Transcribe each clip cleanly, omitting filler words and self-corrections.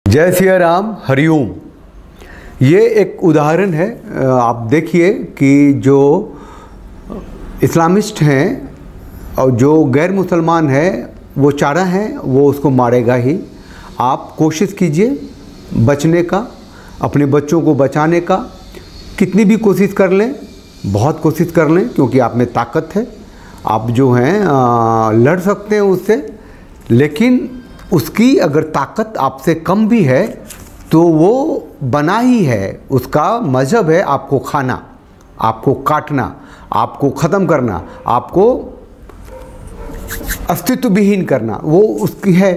जय सिया राम, हरिओम। ये एक उदाहरण है। आप देखिए कि जो इस्लामिस्ट हैं और जो गैर मुसलमान है वो चारा है, वो उसको मारेगा ही। आप कोशिश कीजिए बचने का, अपने बच्चों को बचाने का। कितनी भी कोशिश कर लें, बहुत कोशिश कर लें, क्योंकि आप में ताकत है। आप जो हैं लड़ सकते हैं उससे, लेकिन उसकी अगर ताकत आपसे कम भी है तो वो बना ही है। उसका मज़हब है आपको खाना, आपको काटना, आपको ख़त्म करना, आपको अस्तित्व विहीन करना, वो उसकी है।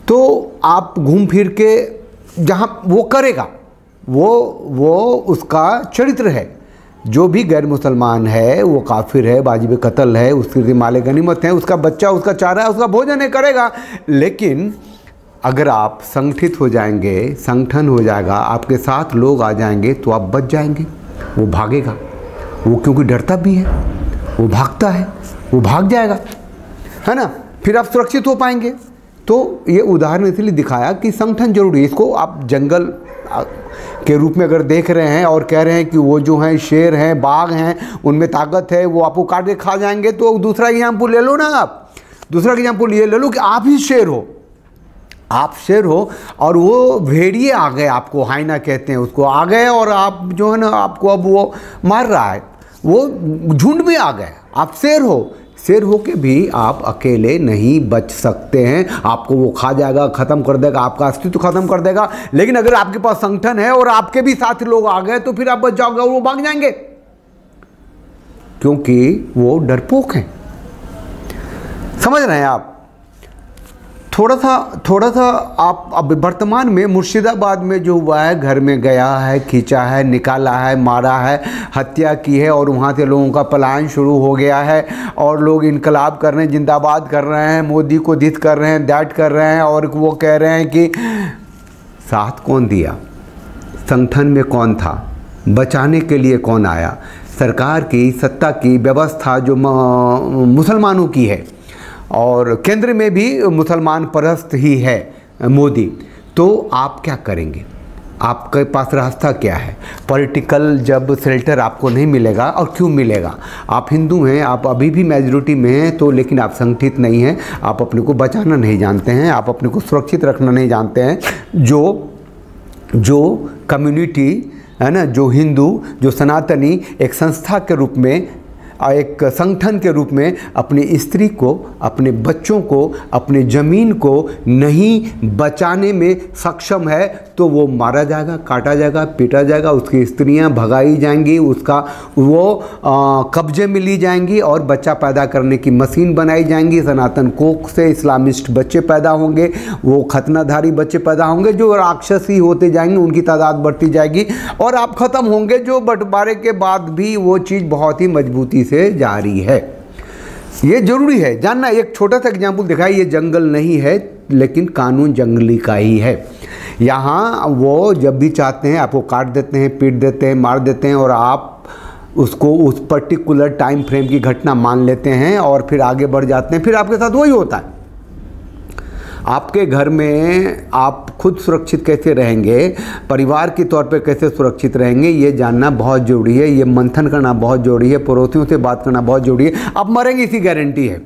तो आप घूम फिर के जहाँ वो करेगा, वो उसका चरित्र है। जो भी गैर मुसलमान है वो काफिर है, वाजिब कत्ल है, उसके माले गनीमत है, उसका बच्चा उसका चारा है, उसका भोजन है, करेगा। लेकिन अगर आप संगठित हो जाएंगे, संगठन हो जाएगा, आपके साथ लोग आ जाएंगे, तो आप बच जाएंगे। वो भागेगा, वो क्योंकि डरता भी है, वो भागता है, वो भाग जाएगा, है ना। फिर आप सुरक्षित हो पाएंगे। तो ये उदाहरण इसलिए दिखाया कि संगठन जरूरी है। इसको आप जंगल के रूप में अगर देख रहे हैं और कह रहे हैं कि वो जो हैं शेर हैं, बाघ हैं, उनमें ताकत है, वो आपको काट के खा जाएंगे, तो दूसरा एग्जाम्पल ले लो ना। आप दूसरा एग्जाम्पल ये ले लो कि आप ही शेर हो, आप शेर हो और वो भेड़िए आ गए, आपको हाइना कहते हैं उसको, आ गए और आप जो है ना, आपको अब वो मार रहा है, वो झुंड में आ गए। आप शेर हो, शेर हो के भी आप अकेले नहीं बच सकते हैं। आपको वो खा जाएगा, ख़त्म कर देगा, आपका अस्तित्व ख़त्म कर देगा। लेकिन अगर आपके पास संगठन है और आपके भी साथ लोग आ गए, तो फिर आप बच जाओगे और वो भाग जाएंगे, क्योंकि वो डरपोक हैं। समझ रहे हैं आप? थोड़ा सा आप अब वर्तमान में मुर्शिदाबाद में जो हुआ है, घर में गया है, खींचा है, निकाला है, मारा है, हत्या की है, और वहाँ से लोगों का पलायन शुरू हो गया है, और लोग इनकलाब कर रहे हैं, जिंदाबाद कर रहे हैं, मोदी को दिस कर रहे हैं, दैट कर रहे हैं, और वो कह रहे हैं कि साथ कौन दिया, संगठन में कौन था, बचाने के लिए कौन आया। सरकार की, सत्ता की व्यवस्था जो मुसलमानों की है, और केंद्र में भी मुसलमान परस्त ही है मोदी। तो आप क्या करेंगे? आपके पास रास्ता क्या है? पॉलिटिकल जब शेल्टर आपको नहीं मिलेगा, और क्यों मिलेगा? आप हिंदू हैं, आप अभी भी मेजॉरिटी में हैं, तो लेकिन आप संगठित नहीं हैं, आप अपने को बचाना नहीं जानते हैं, आप अपने को सुरक्षित रखना नहीं जानते हैं। जो कम्युनिटी है ना, जो हिंदू, जो सनातनी एक संस्था के रूप में, एक संगठन के रूप में अपनी स्त्री को, अपने बच्चों को, अपने ज़मीन को नहीं बचाने में सक्षम है, तो वो मारा जाएगा, काटा जाएगा, पीटा जाएगा, उसकी स्त्रियां भगाई जाएंगी, उसका वो कब्जे में ली जाएंगी, और बच्चा पैदा करने की मशीन बनाई जाएंगी। सनातन कोख से इस्लामिस्ट बच्चे पैदा होंगे, वो खतनाधारी बच्चे पैदा होंगे, जो राक्षसी होते जाएंगे, उनकी तादाद बढ़ती जाएगी, और आप ख़त्म होंगे। जो बंटवारे के बाद भी वो चीज़ बहुत ही मजबूती से जारी है। ये जरूरी है जानना। एक छोटा सा एग्जाम्पल दिखाई, ये जंगल नहीं है, लेकिन कानून जंगली का ही है। यहाँ वो जब भी चाहते हैं आपको काट देते हैं, पीट देते हैं, मार देते हैं, और आप उसको उस पर्टिकुलर टाइम फ्रेम की घटना मान लेते हैं और फिर आगे बढ़ जाते हैं। फिर आपके साथ वही होता है। आपके घर में आप खुद सुरक्षित कैसे रहेंगे, परिवार के तौर पे कैसे सुरक्षित रहेंगे, ये जानना बहुत ज़रूरी है। ये मंथन करना बहुत ज़रूरी है, पड़ोसियों से बात करना बहुत ज़रूरी है। आप मरेंगे, इसकी गारंटी है।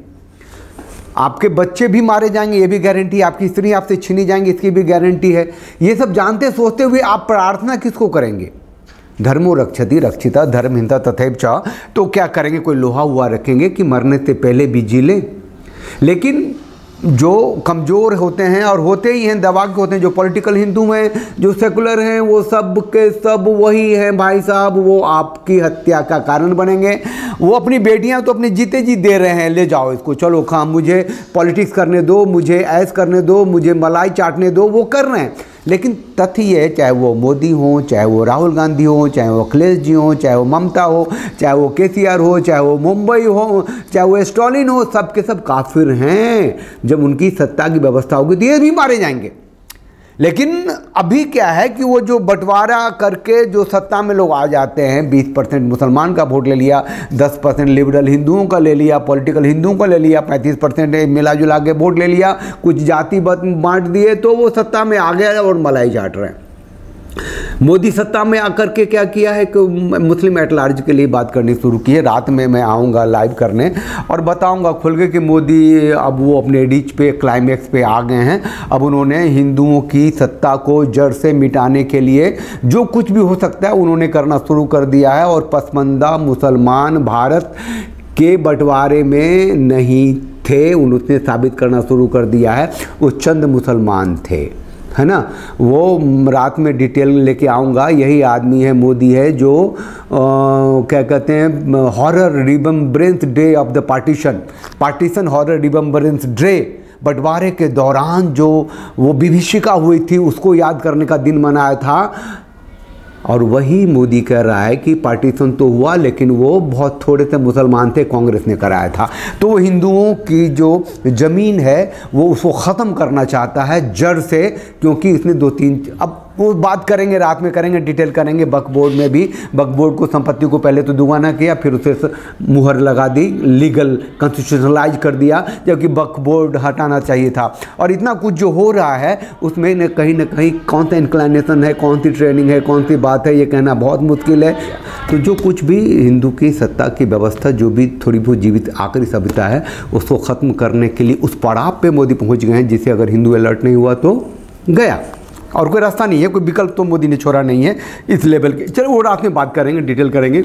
आपके बच्चे भी मारे जाएंगे, ये भी गारंटी है। आपकी स्त्री आपसे छीनी जाएंगी, इसकी भी गारंटी है। ये सब जानते सोचते हुए आप प्रार्थना किसको करेंगे? धर्मो रक्षति रक्षिता धर्महीनता तथैव च। तो क्या करेंगे? कोई लोहा हुआ रखेंगे कि मरने से पहले भी जी लें? लेकिन जो कमज़ोर होते हैं, और होते ही हैं, दबा के होते हैं, जो पॉलिटिकल हिंदू हैं, जो सेकुलर हैं, वो सब के सब वही हैं भाई साहब। वो आपकी हत्या का कारण बनेंगे। वो अपनी बेटियां तो अपने जीते जी दे रहे हैं, ले जाओ इसको, चलो खा, मुझे पॉलिटिक्स करने दो, मुझे ऐश करने दो, मुझे मलाई चाटने दो, वो कर रहे हैं। लेकिन तथ्य ये है, चाहे वो मोदी हो, चाहे वो राहुल गांधी हो, चाहे वो अखिलेश जी हो, चाहे वो ममता हो, चाहे वो केसीआर हो, चाहे वो मुंबई हो, चाहे वो स्टॉलिन हो, सब के सब काफिर हैं। जब उनकी सत्ता की व्यवस्था होगी तो ये भी मारे जाएंगे। लेकिन अभी क्या है कि वो जो बंटवारा करके जो सत्ता में लोग आ जाते हैं, 20% मुसलमान का वोट ले लिया, 10% लिबरल हिंदुओं का ले लिया, पॉलिटिकल हिंदुओं का ले लिया, 35% मिला जुला के वोट ले लिया, कुछ जाति बांट दिए, तो वो सत्ता में आ गया और मलाई चाट रहे हैं। मोदी सत्ता में आकर के क्या किया है कि मुस्लिम एट लार्ज के लिए बात करनी शुरू की है। रात में मैं आऊँगा लाइव करने और बताऊँगा खुल के कि मोदी अब वो अपने रीच पे, क्लाइमेक्स पे आ गए हैं। अब उन्होंने हिंदुओं की सत्ता को जड़ से मिटाने के लिए जो कुछ भी हो सकता है उन्होंने करना शुरू कर दिया है। और पसमानदा मुसलमान भारत के बंटवारे में नहीं थे, उन्होंने साबित करना शुरू कर दिया है। वो चंद मुसलमान थे, है ना। वो रात में डिटेल लेके आऊँगा। यही आदमी है, मोदी है, जो क्या कहते हैं, horror remembrance day of the partition horror remembrance day, बंटवारे के दौरान जो वो विभीषिका हुई थी उसको याद करने का दिन मनाया था। और वही मोदी कह रहा है कि पार्टीशन तो हुआ लेकिन वो बहुत थोड़े से मुसलमान थे, कांग्रेस ने कराया था। तो वो हिंदुओं की जो ज़मीन है वो उसको ख़त्म करना चाहता है जड़ से, क्योंकि इसने 2-3 अब वो बात करेंगे, रात में करेंगे, डिटेल करेंगे। वक्फ बोर्ड में भी वक्फ बोर्ड को संपत्ति को पहले तो दुगना किया, फिर उसे मुहर लगा दी, लीगल कॉन्स्टिट्यूशनलाइज कर दिया, जबकि वक्फ बोर्ड हटाना चाहिए था। और इतना कुछ जो हो रहा है उसमें न कहीं कौन सा इंक्लाइनेशन है, कौन सी ट्रेनिंग है, कौन सी बात है, ये कहना बहुत मुश्किल है। तो जो कुछ भी हिंदू की सत्ता की व्यवस्था, जो भी थोड़ी बहुत जीवित आखिरी सभ्यता है, उसको ख़त्म करने के लिए उस पड़ाव पे मोदी पहुंच गए हैं, जिसे अगर हिंदू अलर्ट नहीं हुआ तो गया, और कोई रास्ता नहीं है, कोई विकल्प तो मोदी ने छोड़ा नहीं है इस लेवल के। चलो वो रात में बात करेंगे, डिटेल करेंगे।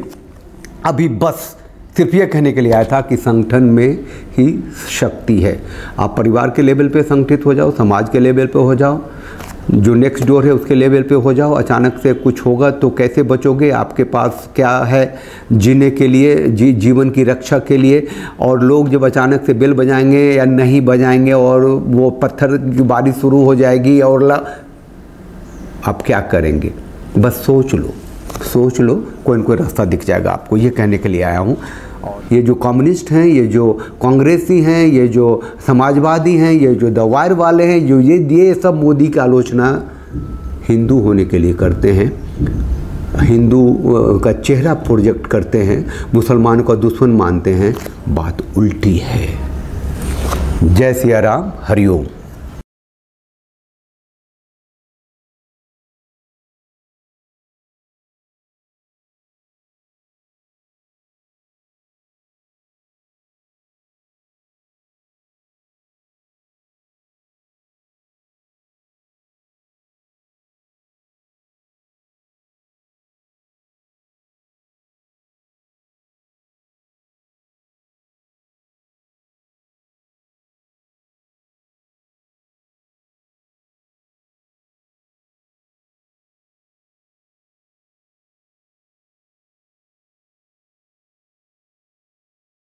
अभी बस सिर्फ ये कहने के लिए आया था कि संगठन में ही शक्ति है। आप परिवार के लेवल पे संगठित हो जाओ, समाज के लेवल पे हो जाओ, जो नेक्स्ट डोर है उसके लेवल पे हो जाओ। अचानक से कुछ होगा तो कैसे बचोगे, आपके पास क्या है जीने के लिए, जीवन की रक्षा के लिए। और लोग जब अचानक से बेल बजाएंगे या नहीं बजाएंगे और वो पत्थर की बारिश शुरू हो जाएगी, और आप क्या करेंगे? बस सोच लो, कोई न कोई रास्ता दिख जाएगा आपको। ये कहने के लिए आया हूँ। ये जो कम्युनिस्ट हैं, ये जो कांग्रेसी हैं, ये जो समाजवादी हैं, ये जो दवायर वाले हैं, जो ये सब मोदी की आलोचना हिंदू होने के लिए करते हैं, हिंदू का चेहरा प्रोजेक्ट करते हैं, मुसलमानों का दुश्मन मानते हैं। बात उल्टी है। जय सिया राम, हरिओम।